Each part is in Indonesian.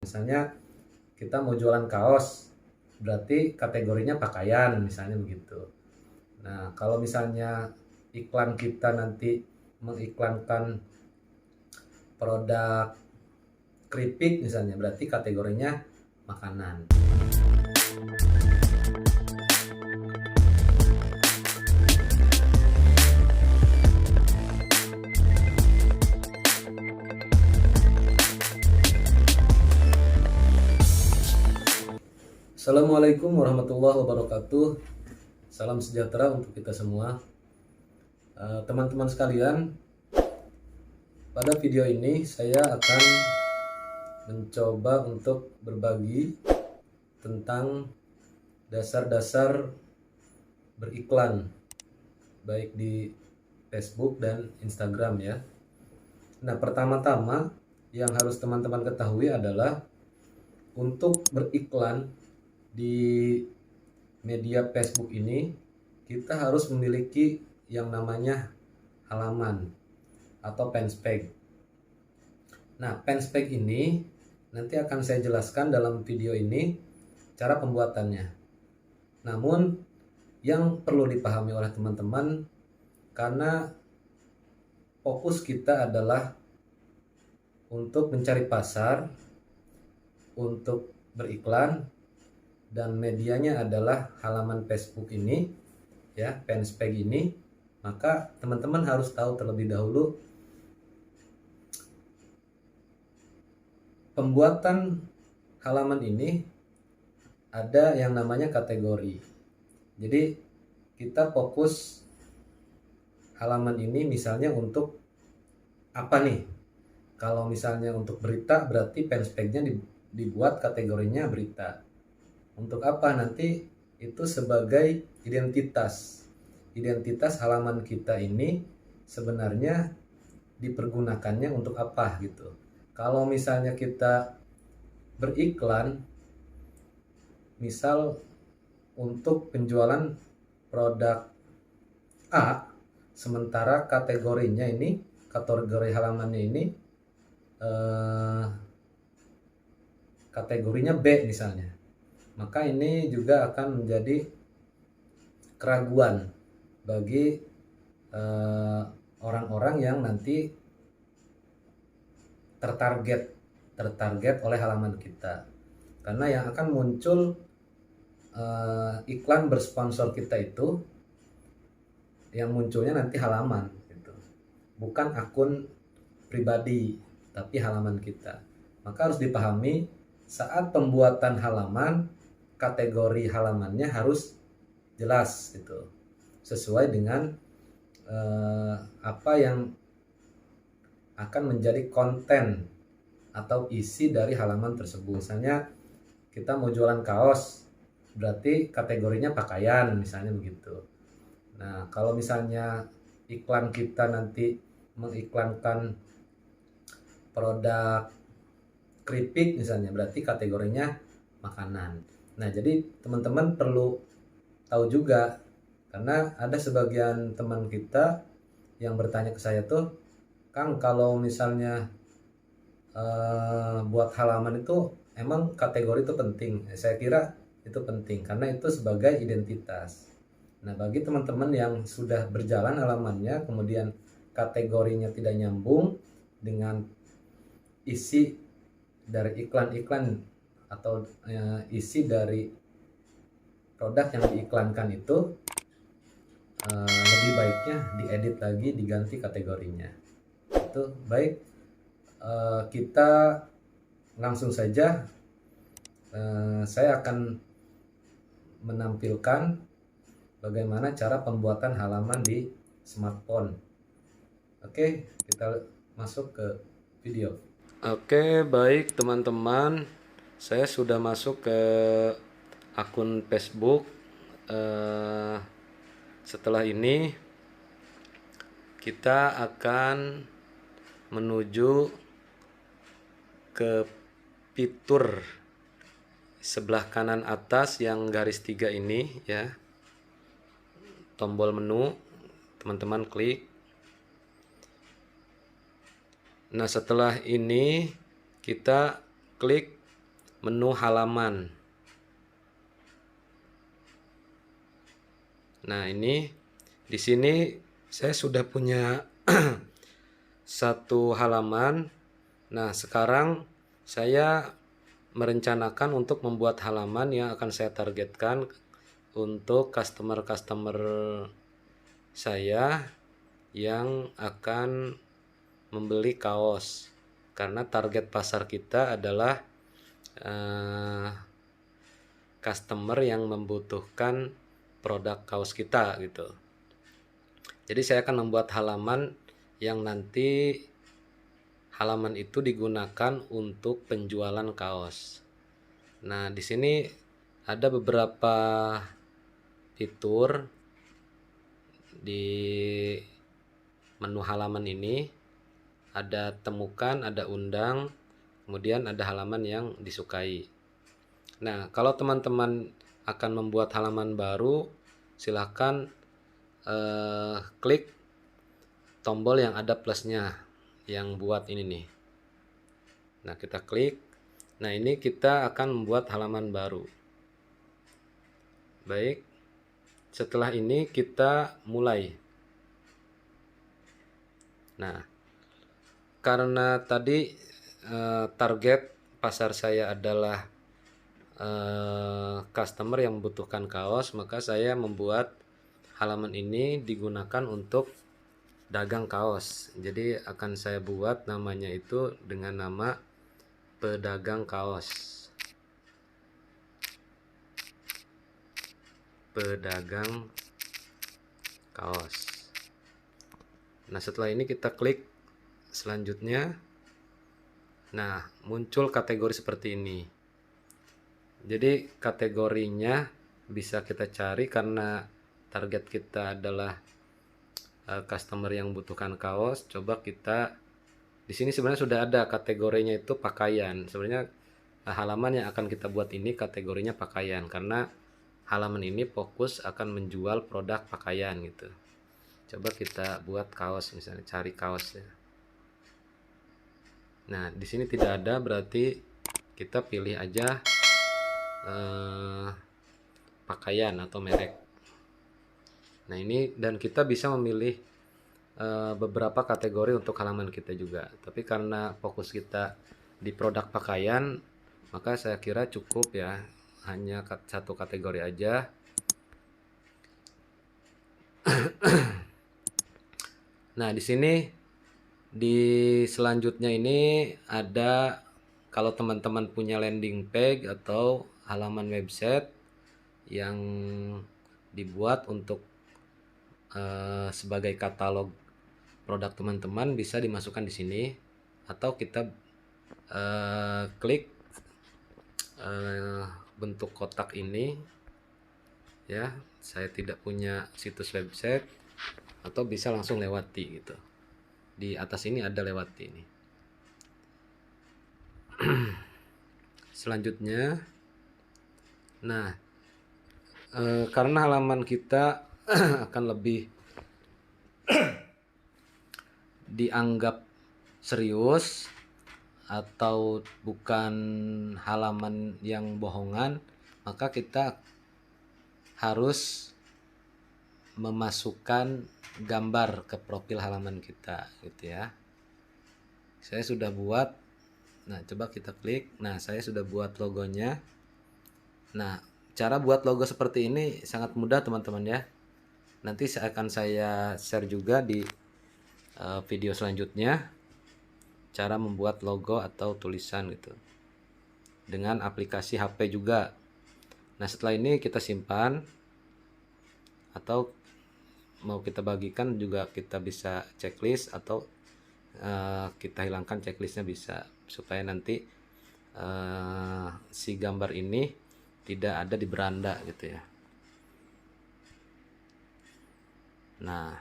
Misalnya kita mau jualan kaos, berarti kategorinya pakaian, misalnya begitu. Nah, kalau misalnya iklan kita nanti mengiklankan produk keripik misalnya, berarti kategorinya makanan. Assalamualaikum warahmatullahi wabarakatuh. Salam sejahtera untuk kita semua. Teman-teman sekalian, pada video ini saya akan mencoba untuk berbagi tentang dasar-dasar beriklan baik di Facebook dan Instagram ya. Nah, pertama-tama yang harus teman-teman ketahui adalah untuk beriklan di media Facebook ini kita harus memiliki yang namanya halaman atau fanspage. Nah, fanspage ini nanti akan saya jelaskan dalam video ini cara pembuatannya. Namun yang perlu dipahami oleh teman-teman, karena fokus kita adalah untuk mencari pasar, untuk beriklan, dan medianya adalah halaman Facebook ini ya, fanspage ini, maka teman-teman harus tahu terlebih dahulu pembuatan halaman ini ada yang namanya kategori. Jadi kita fokus halaman ini misalnya untuk apa nih? Kalau misalnya untuk berita, berarti fanspage-nya dibuat kategorinya berita. Untuk apa? Nanti itu sebagai identitas halaman kita ini sebenarnya dipergunakannya untuk apa gitu. Kalau misalnya kita beriklan misal untuk penjualan produk A, sementara kategorinya ini, kategori halamannya ini kategorinya B misalnya, maka ini juga akan menjadi keraguan bagi orang-orang yang nanti tertarget oleh halaman kita, karena yang akan muncul iklan bersponsor kita itu yang munculnya nanti halaman gitu, bukan akun pribadi tapi halaman kita. Maka harus dipahami saat pembuatan halaman, kategori halamannya harus jelas gitu, sesuai dengan apa yang akan menjadi konten atau isi dari halaman tersebut. Misalnya kita mau jualan kaos, berarti kategorinya pakaian, misalnya begitu. Nah, kalau misalnya iklan kita nanti mengiklankan produk keripik misalnya, berarti kategorinya makanan. Nah, jadi teman-teman perlu tahu juga, karena ada sebagian teman kita yang bertanya ke saya tuh, Kang, kalau misalnya buat halaman itu emang kategori itu penting? Saya kira itu penting karena itu sebagai identitas. Nah, bagi teman-teman yang sudah berjalan halamannya, kemudian kategorinya tidak nyambung dengan isi dari iklan-iklan atau isi dari produk yang diiklankan itu, lebih baiknya diedit lagi, diganti kategorinya. Itu baik. Kita langsung saja, saya akan menampilkan bagaimana cara pembuatan halaman di smartphone. Oke, kita masuk ke video. Oke, baik teman-teman, saya sudah masuk ke akun Facebook. Setelah ini kita akan menuju ke fitur sebelah kanan atas yang garis 3 ini ya, tombol menu, teman-teman klik. Nah, setelah ini kita klik menu halaman. Nah, ini di sini saya sudah punya satu halaman. Nah, sekarang saya merencanakan untuk membuat halaman yang akan saya targetkan untuk customer-customer saya yang akan membeli kaos, karena target pasar kita adalah customer yang membutuhkan produk kaos kita gitu. Jadi saya akan membuat halaman yang nanti halaman itu digunakan untuk penjualan kaos. Nah, di sini ada beberapa fitur di menu halaman ini. Ada temukan, ada undang, kemudian ada halaman yang disukai. Nah, kalau teman-teman akan membuat halaman baru, silahkan klik tombol yang ada plusnya yang buat ini nih. Nah, kita klik. Nah, ini kita akan membuat halaman baru. Baik, setelah ini kita mulai. Nah, karena tadi target pasar saya adalah customer yang membutuhkan kaos, maka saya membuat halaman ini digunakan untuk dagang kaos. Jadi akan saya buat namanya itu dengan nama pedagang kaos. Pedagang kaos. Nah, setelah ini kita klik selanjutnya. Nah, muncul kategori seperti ini. Jadi kategorinya bisa kita cari karena target kita adalah customer yang membutuhkan kaos. Coba kita di sini sebenarnya sudah ada kategorinya itu pakaian. Sebenarnya halaman yang akan kita buat ini kategorinya pakaian karena halaman ini fokus akan menjual produk pakaian gitu. Coba kita buat kaos, misalnya cari kaos ya. Nah, di sini tidak ada, berarti kita pilih aja pakaian atau merek. Nah, ini dan kita bisa memilih beberapa kategori untuk halaman kita juga. Tapi karena fokus kita di produk pakaian, maka saya kira cukup ya, hanya satu kategori aja. Nah, di sini di selanjutnya ini ada, kalau teman-teman punya landing page atau halaman website yang dibuat untuk sebagai katalog produk teman-teman, bisa dimasukkan di sini atau kita klik bentuk kotak ini ya. Saya tidak punya situs website, atau bisa langsung lewati gitu. Di atas ini ada lewati ini. Selanjutnya, nah karena halaman kita akan lebih dianggap serius atau bukan halaman yang bohongan, maka kita harus memasukkan gambar ke profil halaman kita gitu ya. Saya sudah buat. Nah, coba kita klik. Nah, saya sudah buat logonya. Nah, cara buat logo seperti ini sangat mudah teman-teman ya. Nanti akan saya share juga di video selanjutnya cara membuat logo atau tulisan gitu dengan aplikasi HP juga. Nah, setelah ini kita simpan atau mau kita bagikan juga, kita bisa checklist atau kita hilangkan checklistnya bisa, supaya nanti si gambar ini tidak ada di beranda gitu ya. Nah,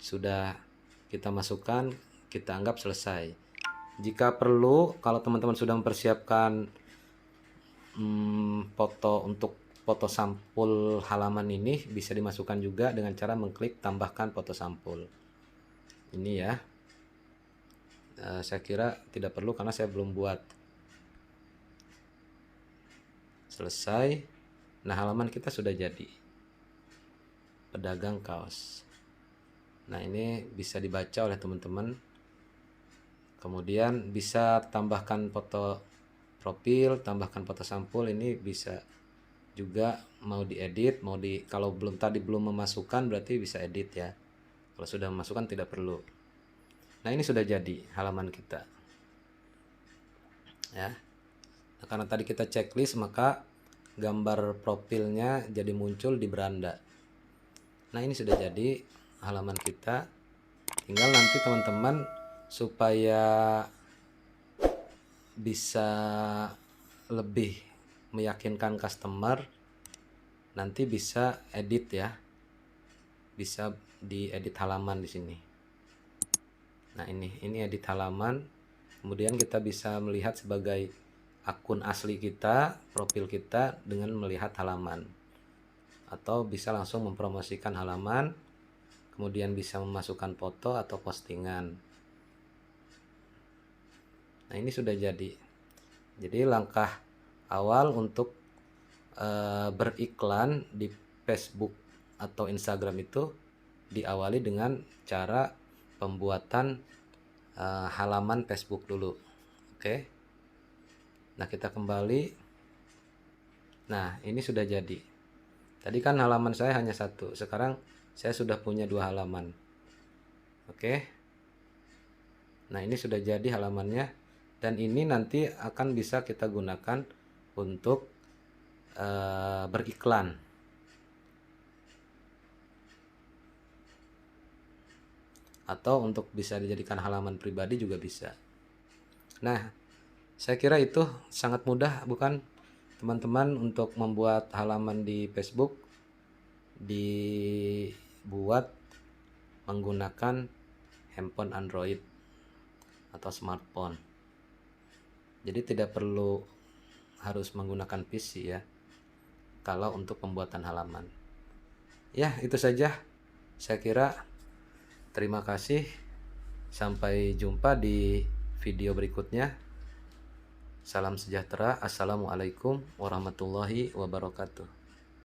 sudah kita masukkan, kita anggap selesai. Jika perlu, kalau teman-teman sudah mempersiapkan foto untuk foto sampul halaman ini, bisa dimasukkan juga dengan cara mengklik tambahkan foto sampul. Ini ya. Saya kira tidak perlu karena saya belum buat. Selesai. Nah, halaman kita sudah jadi. Pedagang kaos. Nah, ini bisa dibaca oleh teman-teman. Kemudian bisa tambahkan foto profil, tambahkan foto sampul. Ini bisa juga mau diedit, kalau belum memasukkan berarti bisa edit ya. Kalau sudah memasukkan tidak perlu. Nah, ini sudah jadi halaman kita. Ya. Nah, karena tadi kita checklist, maka gambar profilnya jadi muncul di beranda. Nah, ini sudah jadi halaman kita. Tinggal nanti teman-teman supaya bisa lebih meyakinkan customer, nanti bisa edit ya. Bisa diedit halaman di sini. Nah, ini edit halaman. Kemudian kita bisa melihat sebagai akun asli kita, profil kita dengan melihat halaman. Atau bisa langsung mempromosikan halaman, kemudian bisa memasukkan foto atau postingan. Nah, ini sudah jadi. Jadi langkah awal untuk beriklan di Facebook atau Instagram itu diawali dengan cara pembuatan halaman Facebook dulu. Oke. Nah, kita kembali. Nah, ini sudah jadi. Tadi kan halaman saya hanya satu. Sekarang saya sudah punya 2 halaman. Oke. Nah, ini sudah jadi halamannya. Dan ini nanti akan bisa kita gunakan untuk beriklan. Atau untuk bisa dijadikan halaman pribadi juga bisa. Nah, saya kira itu sangat mudah, bukan teman-teman, untuk membuat halaman di Facebook, dibuat menggunakan handphone Android atau smartphone. Jadi tidak perlu harus menggunakan PC ya, kalau untuk pembuatan halaman. Ya, itu saja. Saya kira terima kasih. Sampai jumpa di video berikutnya. Salam sejahtera. Assalamualaikum warahmatullahi wabarakatuh.